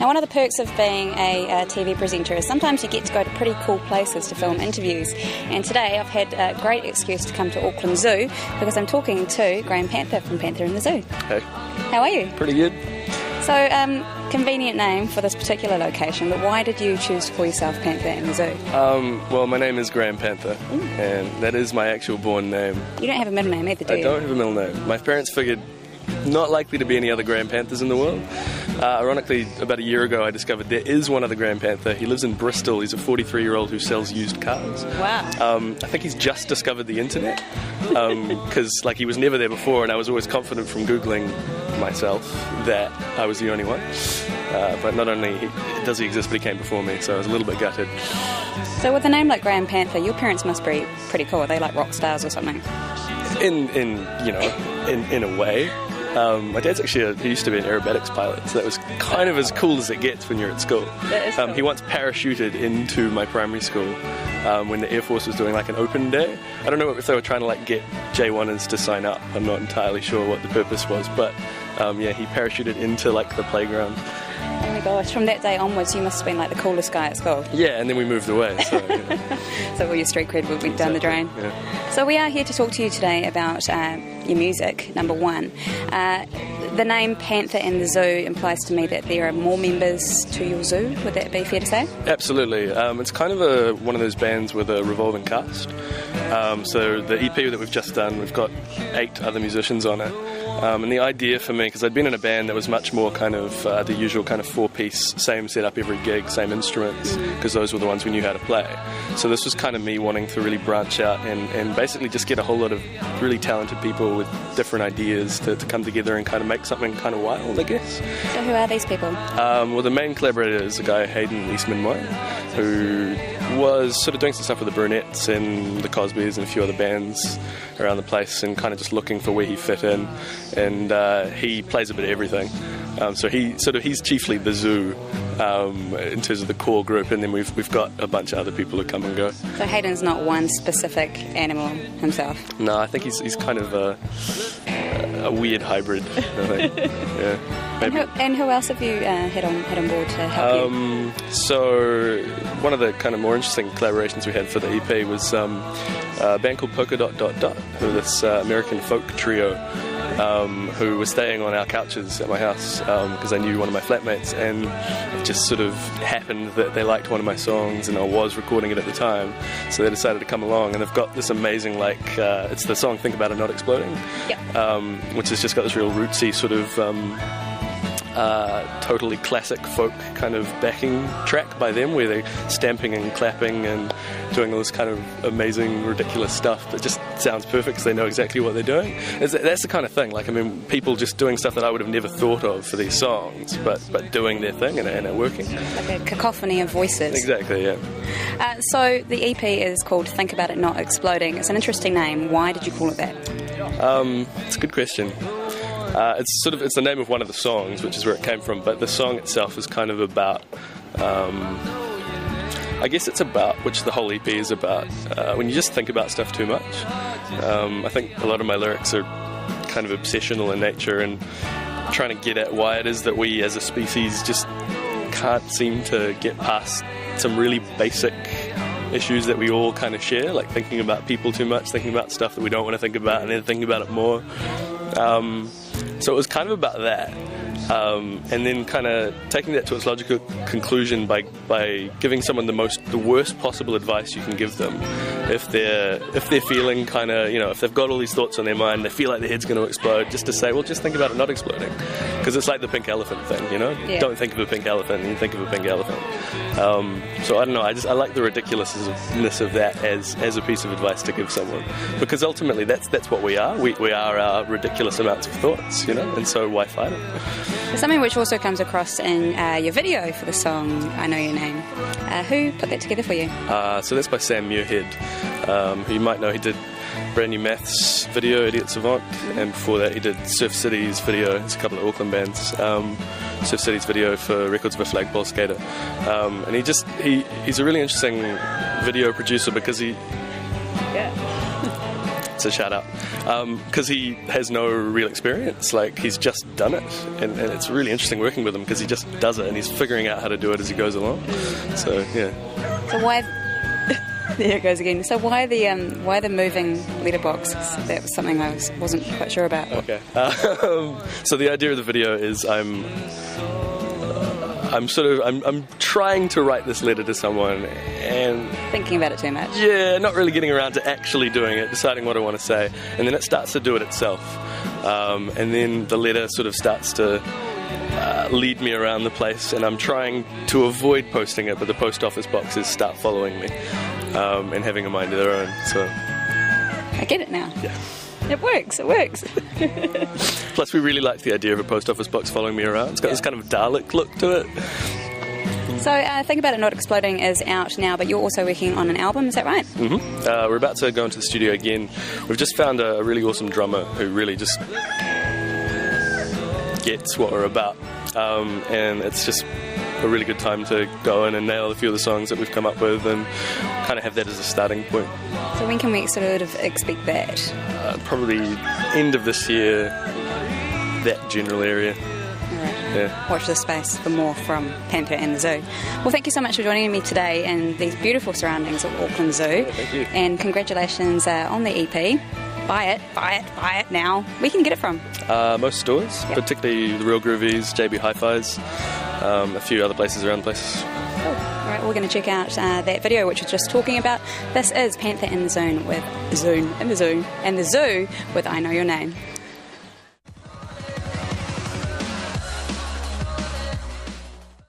Now, one of the perks of being a TV presenter is sometimes you get to go to pretty cool places to film interviews. And today I've had a great excuse to come to Auckland Zoo because I'm talking to Graham Panther from Panther in the Zoo. Hey. How are you? Pretty good. So, convenient name for this particular location, but why did you choose to call yourself Panther in the Zoo? Well, my name is Graham Panther, and that is my actual born name. You don't have a middle name either, do you? I don't have a middle name. My parents figured not likely to be any other Graham Panthers in the world. Ironically, about a year ago I discovered there is one other Graham Panther. He lives in Bristol. He's a 43-year-old who sells used cars. Wow. I think he's just discovered the internet because he was never there before, and I was always confident from Googling myself that I was the only one. But not only does he exist, but he came before me, so I was a little bit gutted. So with a name like Graham Panther, your parents must be pretty cool. Are they like rock stars or something? In a way. My dad's actually he used to be an aerobatics pilot, so that was kind of as cool as it gets when you're at school. That is cool. He once parachuted into my primary school when the Air Force was doing an open day. I don't know if they were trying to get J1ers to sign up. I'm not entirely sure what the purpose was, but he parachuted into the playground. Oh my gosh, from that day onwards you must have been the coolest guy at school. Yeah, and then we moved away, so So all your street cred went down the drain. Yeah. So we are here to talk to you today about your music, number one. The name Panther and the Zoo implies to me that there are more members to your zoo. Would that be fair to say? Absolutely. It's kind of one of those bands with a revolving cast. So the EP that we've just done, we've got 8 other musicians on it. And the idea for me, because I'd been in a band that was much more the usual 4-piece, same setup every gig, same instruments, because those were the ones we knew how to play. So this was me wanting to really branch out and basically just get a whole lot of really talented people with different ideas to come together and make something wild, I guess. So who are these people? Well, the main collaborator is a guy, Hayden Eastman-Moy, who was sort of doing some stuff with the Brunettes and the Cosbys and a few other bands around the place and just looking for where he fit in, and he plays a bit of everything. So he's chiefly the zoo in terms of the core group, and then we've got a bunch of other people who come and go. So Hayden's not one specific animal himself? No, I think he's kind of a weird hybrid, I think. Yeah. And who else have you had on board to help you? So one of the more interesting collaborations we had for the EP was a band called Polka Dot Dot, who are this American folk trio who was staying on our couches at my house because I knew one of my flatmates, and it just sort of happened that they liked one of my songs and I was recording it at the time, so they decided to come along, and they've got this amazing it's the song Think About It Not Exploding, which has just got this real rootsy sort of totally classic folk backing track by them, where they're stamping and clapping and doing all this amazing, ridiculous stuff that just sounds perfect because they know exactly what they're doing. That's the kind of thing, people just doing stuff that I would have never thought of for these songs, but doing their thing and it working. Like a cacophony of voices. Exactly, yeah. So the EP is called Think About It Not Exploding. It's an interesting name. Why did you call it that? It's a good question. It's the name of one of the songs, which is where it came from, but the song itself is about, I guess it's about, which the whole EP is about, when you just think about stuff too much. I think a lot of my lyrics are obsessional in nature and trying to get at why it is that we as a species just can't seem to get past some really basic issues that we all share, like thinking about people too much, thinking about stuff that we don't want to think about, and then thinking about it more. So it was about that, and then taking that to its logical conclusion by giving someone the worst possible advice you can give them if they're feeling if they've got all these thoughts on their mind, they feel like their head's going to explode, just to say, well, just think about it not exploding, because it's like the pink elephant thing, Yeah. Don't think of a pink elephant, you think of a pink elephant. So I don't know, I like the ridiculousness of that as a piece of advice to give someone, because ultimately that's what we are. We are our ridiculous amounts of thoughts, and so why fight it? There's something which also comes across in your video for the song I Know Your Name. Who put that together for you? So that's by Sam Muirhead, who you might know. He did Brand New Maths video, Idiot Savant, and before that he did Surf City's video. It's a couple of Auckland bands. Surf City's video for Records of a Flagpole Skater, and he's a really interesting video producer because that's a shout out, because he has no real experience. Like, he's just done it, and it's really interesting working with him because he just does it and he's figuring out how to do it as he goes along. So yeah. So why? There it goes again. So why the moving letterbox? That was something I wasn't quite sure about. Okay. So the idea of the video is I'm trying to write this letter to someone and thinking about it too much. Yeah, not really getting around to actually doing it, deciding what I want to say, and then it starts to do it itself. And then the letter sort of starts to lead me around the place, and I'm trying to avoid posting it, but the post office boxes start following me and having a mind of their own. So I get it now. Yeah. It works. Plus, we really liked the idea of a post office box following me around. It's got this kind of Dalek look to it. So, Think About It Not Exploding is out now, but you're also working on an album, is that right? Mm-hmm. We're about to go into the studio again. We've just found a really awesome drummer who really just gets what we're about. And it's just a really good time to go in and nail a few of the songs that we've come up with and kind of have that as a starting point. So when can we sort of expect that? Probably end of this year, that general area. Right. Yeah. Watch this space for more from Panther and the Zoo. Well, thank you so much for joining me today in these beautiful surroundings of Auckland Zoo. Yeah, thank you. And congratulations on the EP. Buy it now. Where can you get it from? Most stores, particularly the Real Groovies, JB Hi-Fi's, a few other places around the place. Cool. All right, we're going to check out that video which we're just talking about. This is Panther and the Zoo with I Know Your Name.